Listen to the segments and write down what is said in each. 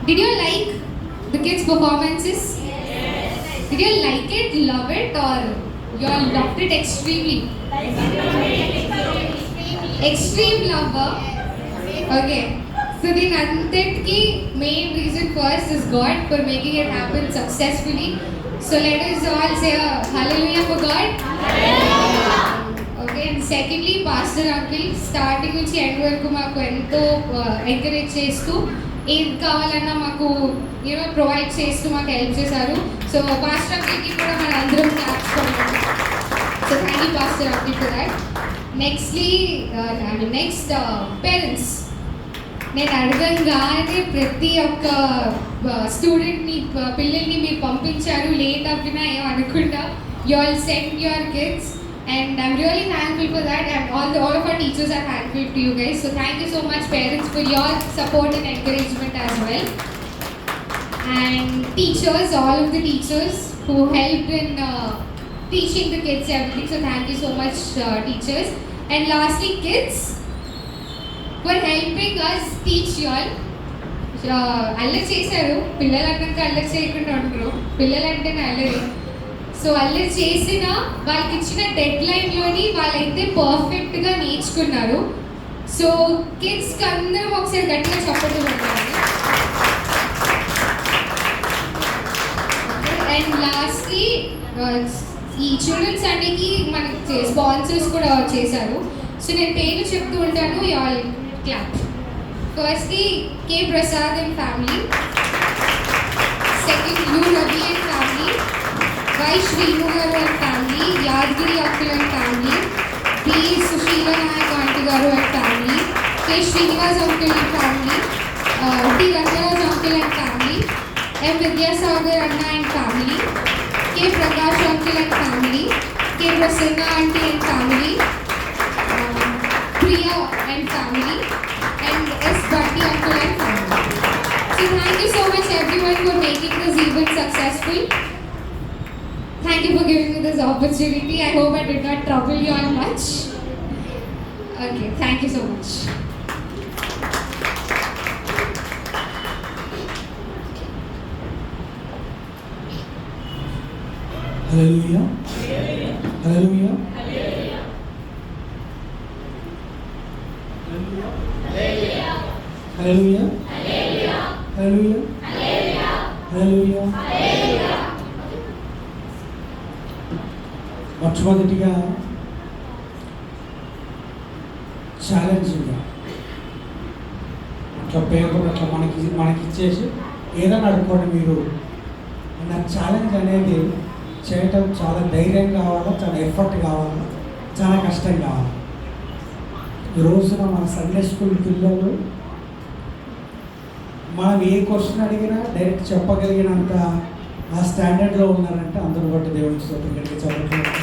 Did you like the kids' performances? Yes. Did you like it, love it, or you all loved it extremely? Extreme lover. Okay. So the Nantetki main reason first is God for making it happen successfully. So let us all say a hallelujah for God. Hallelujah. Okay, and secondly, Pastor Uncle starting నుంచి end వరకు మాకు ఎంతో encourage చేస్తూ ఏది కావాలన్నా మాకు provide చేస్తూ మాకు హెల్ప్ చేశారు. సో పాస్టర్ అంకిల్కి కూడా మన అందరం క్లాప్స్ కొడతాం. So thank you pastor uncle for that. Next parents. నేను అడగంగానే ప్రతి ఒక్క స్టూడెంట్ని పిల్లల్ని మీరు పంపించారు, లేట్ అవ్వినా ఏం అనుకుంటా. You all send your kids and I'm really thankful for that, and all of our teachers are thankful to you guys. So thank you so much parents for your support and encouragement as well. And teachers, all of the teachers who helped in teaching the kids everything. So thank you so much teachers. And lastly kids for helping us teach you all. అల్లరి చేశారు పిల్లలు అన్నాక అల్లరి చేయకుండా ఉంటారు. పిల్లలంటే అల్లరి. So అల్లరి చేసిన వాళ్ళకి ఇచ్చిన డెడ్ లైన్లోని వాళ్ళైతే పర్ఫెక్ట్గా నేర్చుకున్నారు. సో కిడ్స్కి అందరం ఒకసారి గట్టిగా చెప్పడం ఉంటారు. అండ్ లాస్ట్లీ ఈ చిల్డ్రన్స్ సండేకి మనకి స్పాన్సర్స్ కూడా చేశారు. సో నేను పేర్లు చెప్తూ ఉంటాను, you all clap. Firstly K Prasad and family, second U Ravi and family, Y Srinu garu and family, Yadagiri uncle and family, B Sushila Nayak aunty garu and family, K Srinivas uncle and family, T Rangaraj uncle and family, M Vidyasagar అన్న and family, K Prakash uncle and family, K Prasanna aunty and family, Priya and family, and S Bhatti uncle and family. So thank you so much everyone for making this event successful. Thank you for giving me this opportunity. I hope I did not trouble you all much. Okay, thank you so much. Hallelujah. Hallelujah. Hallelujah. Hallelujah. Hallelujah. మొట్టమొదటిగా ఛాలెంజింగ్గా అట్లా paper అట్లా మనకి ఇచ్చేసి ఏదైనా అడుక్కోండి మీరు. నా challenge అనేది చేయటం చాలా ధైర్యం కావాలా, చాలా ఎఫర్ట్ కావాలా, చాలా కష్టం కావాలి. ఈ రోజున మన సండే స్కూల్ పిల్లలు మనం ఏ క్వశ్చన్ అడిగినా డైరెక్ట్ చెప్పగలిగినంత ఆ స్టాండర్డ్లో ఉన్నారంటే అందరూ బట్టి దేవుడికి స్తోత్రం గట్టిగా చదువుతున్నారు.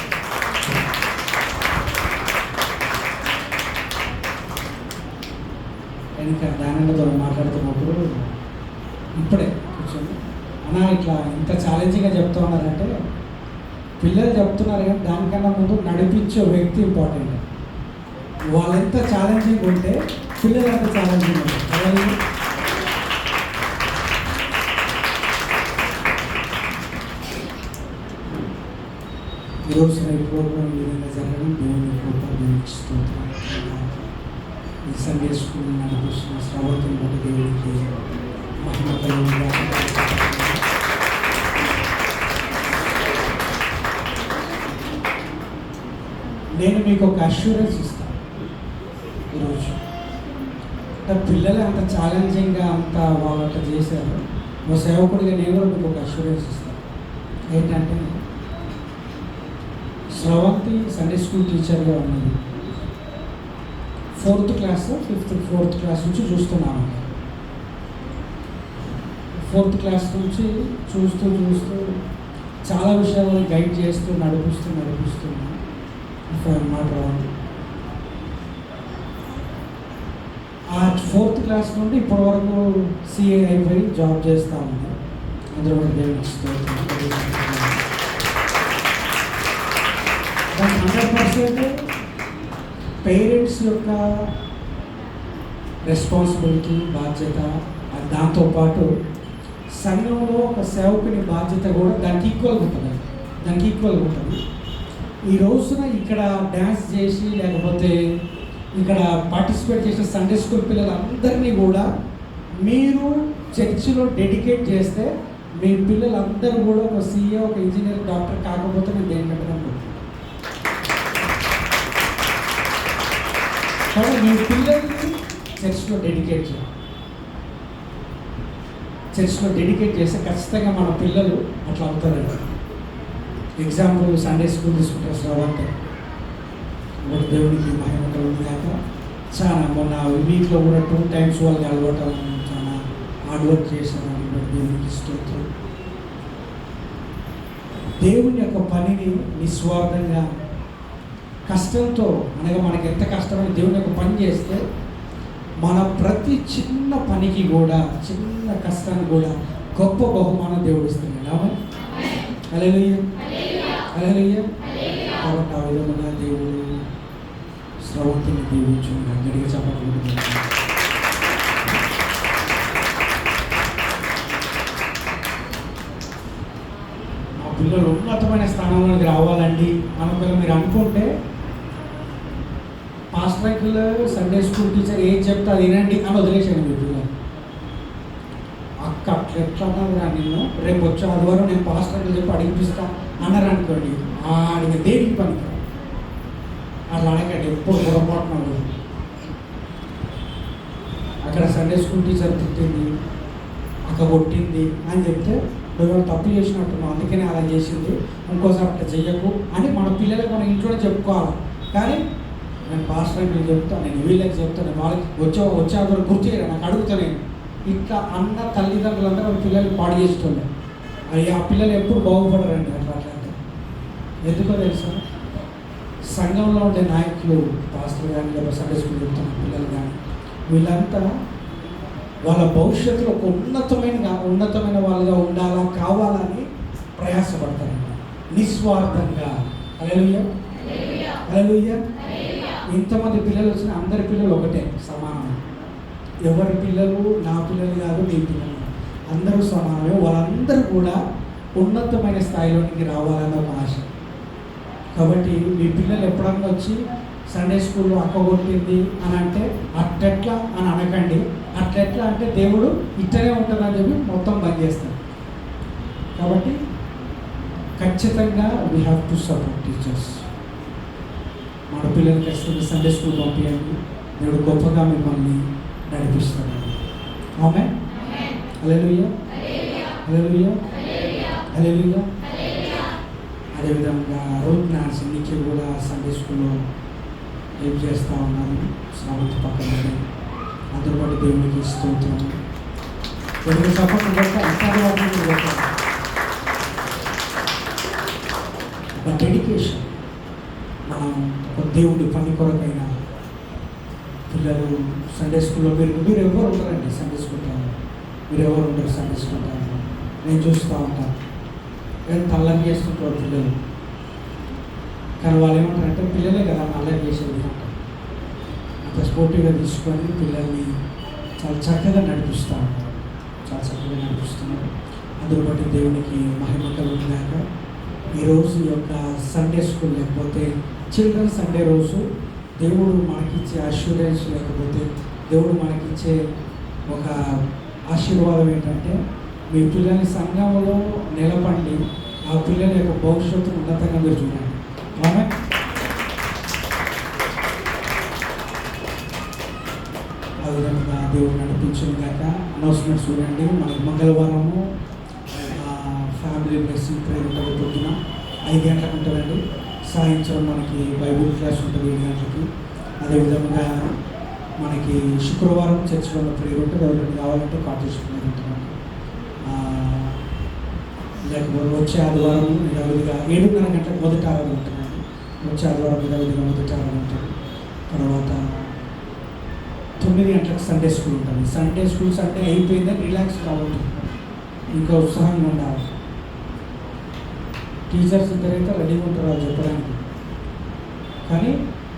ఇంకా దానితో మాట్లాడుతున్నప్పుడు ఇప్పుడే కూర్చొని అన్నా ఇట్లా ఇంత ఛాలెంజింగ్గా చెప్తూ ఉన్నారంటే పిల్లలు చెప్తున్నారు కానీ దానికన్నా ముందు నడిపించే వ్యక్తి ఇంపార్టెంట్. వాళ్ళు ఎంత ఛాలెంజింగ్ ఉంటే పిల్లలు ఎంత ఛాలెంజింగ్ ఉంటారు. ఈరోజు ఈ ప్రోగ్రాం ఈ విధంగా జరగడం దేవుని కృప, దేవునికి స్తోత్రం. ఈ సండే స్కూల్ నడిపిస్తున్న శ్రవణని బట్టి దేవునికి మహిమ కలుగుగా. నేను మీకు ఒక అష్యూరెన్స్ ఇస్తాను ఈరోజు. అంటే పిల్లలు అంత ఛాలెంజింగ్గా అంత వాళ్ళు అట్లా చేశారు. ఓ సేవకుడిగా నేను కూడా మీకు ఒక అష్యూరెన్స్ ఇస్తాను. ఏంటంటే శ్రవంతి సండే స్కూల్ టీచర్గా ఉన్నది. 4th క్లాస్ 4th క్లాస్ నుంచి చూస్తున్నాను. 4th క్లాస్ నుంచి చూస్తూ చాలా విషయాలను గైడ్ చేస్తూ నడిపిస్తున్నాను. మాట ఆ 4th క్లాస్ నుండి ఇప్పటి వరకు సిఏ అయిపోయి జాబ్ చేస్తూ ఉంది. అందరూ కూడా దేవునికి స్తోత్రం. 100% పేరెంట్స్ యొక్క రెస్పాన్సిబిలిటీ, బాధ్యత దాంతోపాటు సంఘంలో ఒక సేవకుని బాధ్యత కూడా దానికి ఈక్వల్గా ఉంటుంది. ఈ రోజున ఇక్కడ డ్యాన్స్ చేసి లేకపోతే ఇక్కడ పార్టిసిపేట్ చేసిన సండే స్కూల్ పిల్లలందరినీ కూడా మీరు చర్చిలో డెడికేట్ చేస్తే మీ పిల్లలందరూ కూడా ఒక సీఏ, ఒక ఇంజనీర్, డాక్టర్ కాకపోతే నేను దేనికంటే నమ్ముతున్నాను. కాబట్టి మీ పిల్లల్ని చర్చిలో డెడికేట్ చేస్తే ఖచ్చితంగా మన పిల్లలు అట్లా అవుతారండి. ఎగ్జాంపుల్ సండే స్కూల్ తీసుకుంటారు శ్రవంత్, ఒకటి దేవుడికి మహిమ కలుగుగాక. చాలా మొన్న వీక్లో కూడా 2 times వాళ్ళకి అలవాటు చాలా హార్డ్ వర్క్ చేశారు. దేవునికి స్తోత్రం. దేవుని యొక్క పనిని నిస్వార్థంగా కష్టంతో, అనగా మనకి ఎంత కష్టమైన దేవుని యొక్క పని చేస్తే మన ప్రతి చిన్న పనికి కూడా, చిన్న కష్టానికి కూడా గొప్ప బహుమానం దేవుడు ఇస్తున్నాడు. హల్లెలూయా. కాబట్టి ఆ విధంగా దేవుడు శ్రవంతిని దీవించు. గట్టిగా చెప్పకుండా మా పిల్లలు ఉన్నతమైన స్థానంలోకి రావాలండి అనుకుని మీరు అనుకుంటే pastor uncle, Sunday school teacher ఏం చెప్తా వినండి అని వదిలేసాను మీ పిల్లలు. అక్క అట్లా ఎట్లా అన్నారు నిన్ను, రేపు వచ్చే ఆదివారం నేను పాస్టర్ అంకుల్ చెప్పి అడిగిపిస్తా అన్నారు అనుకోండి, అడిగి దేనికి పనికి అట్లా అడగండి. ఎప్పుడు పొరపాటున్నాడు. అక్కడ సండే స్కూల్ టీచర్ తిట్టింది, అక్క కొట్టింది అని చెప్తే నువ్వు తప్పు చేసినట్టున్నావు, అందుకనే అలా చేసింది, ఇంకోసారి అట్లా చెయ్యకు అని మన పిల్లలకు మన ఇంట్లోనే చెప్పుకోవాలి. కానీ నేను పాస్టర్ అంకుల్ చెప్తాను, నేను వీళ్ళకి చెప్తాను, వాళ్ళకి వచ్చే ఆదివారం గుర్తు చేయరా నాకు అడుగుతాను. ఇట్లా అన్న తల్లిదండ్రులందరూ వాళ్ళ పిల్లల్ని పాడు చేస్తుండే. ఆ పిల్లలు ఎప్పుడు బాగుపడరండి అట్లా. ఎందుకో తెలుసా, సంఘంలో ఉండే నాయకులు, పాస్టర్ కానీ లేదా సండే స్కూల్ చెప్తున్న పిల్లలు కానీ, వీళ్ళంతా వాళ్ళ భవిష్యత్తులో ఒక ఉన్నతమైన వాళ్ళుగా ఉండాలా, కావాలని ప్రయాసపడతారండి నిస్వార్థంగా. హల్లెలూయా. ఇంతమంది పిల్లలు వచ్చిన అందరి పిల్లలు ఒకటే, సమానం. ఎవరి పిల్లలు నా పిల్లలు కాదు, మీ పిల్లలు అందరూ సమానమే. వాళ్ళందరూ కూడా ఉన్నతమైన స్థాయిలోనికి రావాలన్న ఒక ఆశ. కాబట్టి మీ పిల్లలు ఎప్పుడన్నా వచ్చి సండే స్కూల్లో అక్క కొట్టింది అని అంటే అట్లెట్లా అని అనకండి. అట్లెట్లా అంటే దేవుడు ఇట్టనే ఉంటుందని చెప్పి మొత్తం బంద్ చేస్తారు. కాబట్టి ఖచ్చితంగా we have to support teachers. మన పిల్లలు ఖచ్చితంగా సండే స్కూల్ పంపించండి. దేవుడు గొప్పగా మిమ్మల్ని నడిపిస్తాడు. ఆమేన్. హల్లెలూయా. అదేవిధంగా రూట్ నాన్సీకి కూడా సండే స్కూల్లో హెల్ప్ చేస్తూ ఉన్నాను. శ్రావంతి పక్కన అందరూ పాటు దేవునికి స్తోత్రం. దేవుడికి సపోర్ట్ డెడికేషన్. మనం ఒక దేవుడి పని కొరకైనా పిల్లలు సండే స్కూల్లో మీరు ఎవరు ఉంటారండి సండే స్కూల్ టైంలో? మీరు ఎవరు ఉంటారు సండే స్కూల్ టైంలో? నేను చూస్తూ ఉంటాను. ఎంత అల్లరి చేస్తుంటారు పిల్లలు. కానీ వాళ్ళు ఏమంటారంటే పిల్లలే కదా అల్లరి చేసేది అంటారు. అంత స్పోర్టివ్గా తీసుకొని పిల్లల్ని చాలా చక్కగా నడిపిస్తూ ఉంటారు. అందులో బట్టి దేవునికి మహిమ కలుగుతున్నాక ఈరోజు యొక్క సండే స్కూల్ లేకపోతే చిల్డ్రన్ సండే రోజు దేవుడు మనకిచ్చే అష్యూరెన్స్, లేకపోతే దేవుడు మనకిచ్చే ఒక ఆశీర్వాదం ఏంటంటే మీ పిల్లల్ని సంఘంలో నిలబడి ఆ పిల్లల యొక్క భవిష్యత్తు ఉన్నతంగా మీరు చూడండి. ఆ విధంగా దేవుడు నడిపించింది కాక అనౌన్స్మెంట్స్ చూడండి. మనకి మంగళవారము ఫ్యామిలీ బ్లెస్సింగ్ ప్రేయర్ ఉంటుంది. పొద్దున 5 గంటలకు ఉంటుందండి. సాయంత్రం మనకి బైబిల్ క్లాస్ ఉంటుంది 7 గంటలకి. అదేవిధంగా మనకి శుక్రవారం చర్చిలో ప్రేయర్ ఉంటుంది. ఎవరికి కావాలంటే కాటేజ్ ప్రేయర్ ఉంటుందండి. లేకపోతే వచ్చే ఆదివారం యథావిధిగా 7:30 గంటలకు మొదటి ఆరాధన ఉంటుందండి. వచ్చే ఆదివారం యథావిధిగా మొదటి ఆరాధన ఉంటుంది. తర్వాత 9 గంటలకు సండే స్కూల్ ఉంటుంది. సండే స్కూల్ సండే అయిపోయిందని రిలాక్స్ కావాలి, ఇంకా ఉత్సాహంగా ఉండాలి. టీచర్స్ ఇద్దరైతే రెడీగా ఉంటారు అది చెప్పడానికి, కానీ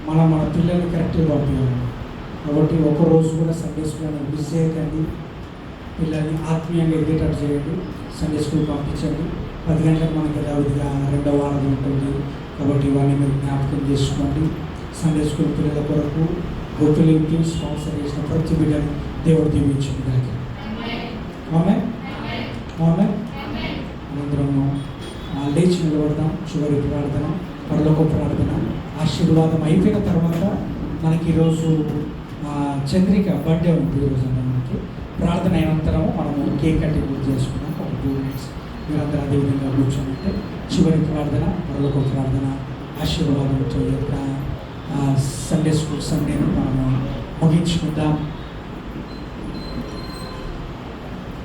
మన పిల్లల్ని కరెక్ట్గా పంపించాలి. కాబట్టి ఒకరోజు కూడా సండే స్కూల్ అనేది మిస్ చేయకండి. పిల్లల్ని ఆత్మీయంగా ఎదిగేటట్టు చేయండి. సండే స్కూల్ పంపించండి. 10 గంటలకు మనకి యథావిధిగా రెండవ వారం ఉంటుంది కాబట్టి ఇవన్నీ మీరు జ్ఞాపకం చేసుకోండి. సండే స్కూల్ పిల్లల కొరకు గోపిలింపి స్పాన్సర్ చేసిన ప్రతి బిడ్డను దేవుడు దీవించింది దానికి అందరము లేచి నిలబడదాం. చివరి ప్రార్థన, పరలోక ప్రార్థన, ఆశీర్వాదం అయిపోయిన తర్వాత మనకి ఈరోజు చంద్రిక బర్త్డే ఉంది. ఈరోజు మనకి ప్రార్థన అయినంతరము మనము కేక్ కటింగ్ చేసుకున్నాం. ఒక 2 minutes మీరందరూ అదేవిధంగా కూర్చోమంటే చివరి ప్రార్థన, పరలోక ప్రార్థన, ఆశీర్వాదంతో ఈ యొక్క సండే స్కూల్ సండేను మనము ముగించుకుందాం.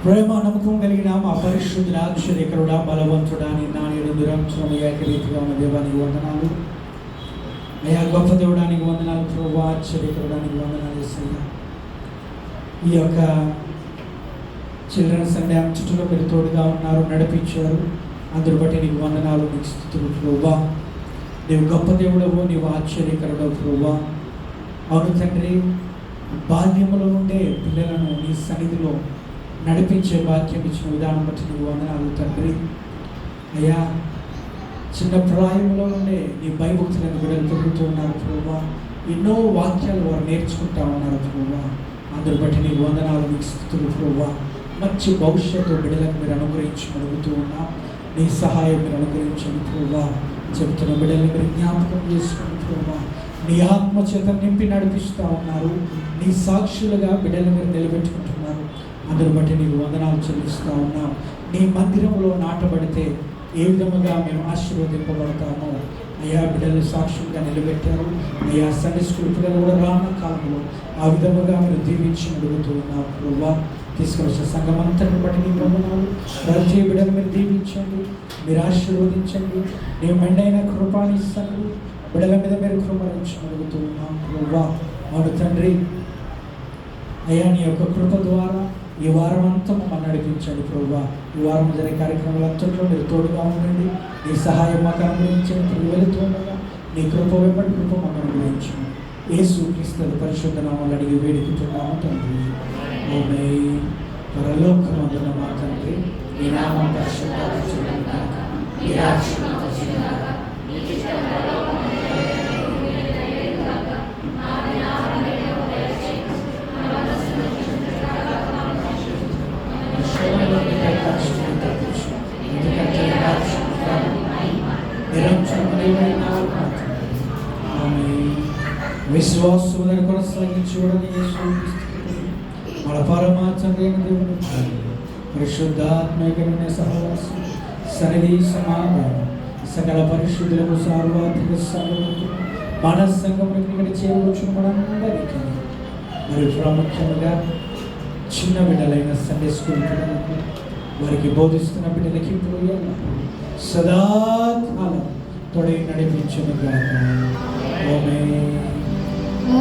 ప్రేమ నమ్మకం కలిగిన మా పరిశుద్ధుల ఆశ్చర్యకరుడా, బలవంతుడా, నిన్నాడు నిరంతరం ఏకరీతిగా ఉన్న దేవానికి వందనాలు. అయ్యా గొప్ప దేవుడానికి వందనాలు. ప్రభువా ఆశ్చర్యకరుడానికి వందనాలు యేసయ్యా. ఈ యొక్క చిల్డ్రన్స్ సండే చుట్టూలో మీరు తోడుగా ఉన్నారు, నడిపించారు. అందరు బట్టి నీకు వందనాలు, నీకు స్తుతులు ప్రభువా. నీవు గొప్ప దేవుడవు, నీవు ఆశ్చర్యకరుడవు ప్రభువా. అవును తండ్రి, బాల్యములో ఉండే పిల్లలను నీ సన్నిధిలో నడిపించే భాగ్యం ఇచ్చిన విధానం బట్టి నీకు వందనాలు తండ్రి. అయ్యా చిన్న ప్రాయంలో ఉండే నీ భయభక్తులను బిడ్డలు పెరుగుతూ ఉన్నారు ప్రభువా. ఎన్నో వాక్యాలు వారు నేర్చుకుంటా ఉన్నారు ప్రభువా. అందరు బట్టి నీకు వందనాలు, నీకు స్తుతులు ప్రభువా. మంచి భవిష్యత్తు బిడ్డలకు మీరు అనుగ్రహించి అడుగుతూ ఉన్నాం. నీ సహాయం మీరు అనుగ్రహించండి ప్రభువా. చెబుతున్న బిడ్డల్ని మీరు జ్ఞాపకం చేసుకోండి ప్రభువా. నీ ఆత్మ చేత నింపి నడిపిస్తూ ఉన్నారు. నీ సాక్షులుగా బిడ్డలు మీరు నిలబెట్టుకుంటున్నారు. అందరు బట్టి నీకు వందనాలు చెల్లిస్తూ ఉన్నాం. నీ మందిరంలో నాటబడితే ఏ విధముగా మేము ఆశీర్వదింపబడతామో అయ్యా బిడ్డలు సాక్షులుగా నిలబెట్టారు. అయ్యా సండే స్కూల్ పిల్లలు కూడా రానున్న కాలంలో ఆ విధముగా మీరు దీవించి అడుగుతూ ఉన్నారు ప్రభువా. తీసుకొచ్చిన సంఘం అంతటిని బట్టి నీకు వందనాలు. ప్రతి బిడ్డలు మీరు దీవించండి, మీరు ఆశీర్వదించండి. నీ మెండైన కృపాని ఇస్తాను బిడ్డల మీద మీరు కృపరించి అడుగుతూ ఉన్నాం ప్రభువా. వాడు తండ్రి అయ్యా నీ యొక్క కృప ద్వారా ఈ వారం అంతా మమ్మల్ని నడిపించండి ప్రభువా. ఈ వారం జరిగే కార్యక్రమాలంతట్లో మీరు తోడుగా ఉండండి. నీ సహాయం మాకు అనుగ్రహించండి. తిరిగి వెళుతూ ఉండగా నీ కృప వెంబడి కృప మాకు అనుగ్రహించండి. యేసు క్రీస్తు పరిశుద్ధ నామములో అడిగి వేడుకుంటున్నాము తండ్రి. ఆమేన్. పరలోకమందున్న మా తండ్రి, నీ నామం పరిశుద్ధపరచబడును గాక. నీ రాజ్యం వచ్చును గాక. నీ చిత్తం పరలోకమందు నెరవేరును గాక. మా దినఆహారము దయచేయము. మా మనసును విశ్వాసం కొనసాగించుకోవడం మన పరమాత్మైన దేవుని పరిశుద్ధాత్మకమైన సహవాసం సన్నిధి సమాధానం సకల పరిశుద్ధులకు సార్వత్రిక సభలకు మన సంఘములకు ఇక్కడ చేరవచ్చు మనందరికీ. మరి ప్రాముఖ్యంగా చిన్న బిడ్డలైన సండే స్కూల్ పిల్లలకు వారికి బోధిస్తున్న బిడ్డలకి ఇప్పుడు సదాకాలం తోడే నడిపించును గాక. ఆమేన్.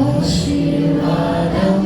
ఆశీర్వాదం